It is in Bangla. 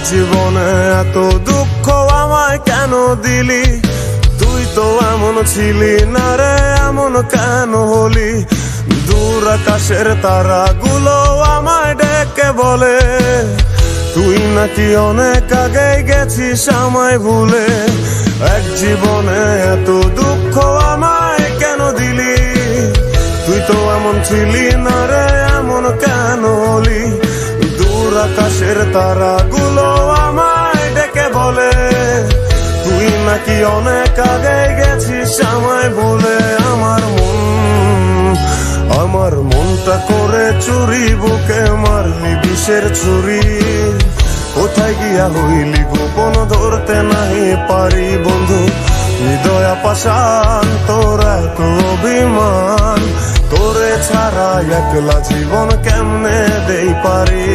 জীবনে এত দুঃখ আমায় কেন দিলি? তুই তো এমন ছিলি না রে, এমন কেন হলি? দূর আকাশের তারাগুলো আমায় ডেকে বলে তুই নাকি অনেক আগে গেছিস আমায় ভুলে। এক জীবনে এত দুঃখ আমায় কেন দিলি? তুই তো এমন ছিলি না রে, এমন কেন হলি? দূর আকাশের তারাগুলো আমায় ডেকে বলে তুই নাকি অনেক আগে গেছিস আমায় ভুলে। আমার মনটা করে চুরি, বুকে মারলি বিষের ছুরি। কোথায় গিয়া হইলি গোপন ধরতে নাই পারি বন্ধু। হৃদয় পাষাণ তোর এত অভিমান, তোরে ছাড়া একলা জীবন কেমনে দেই পারি?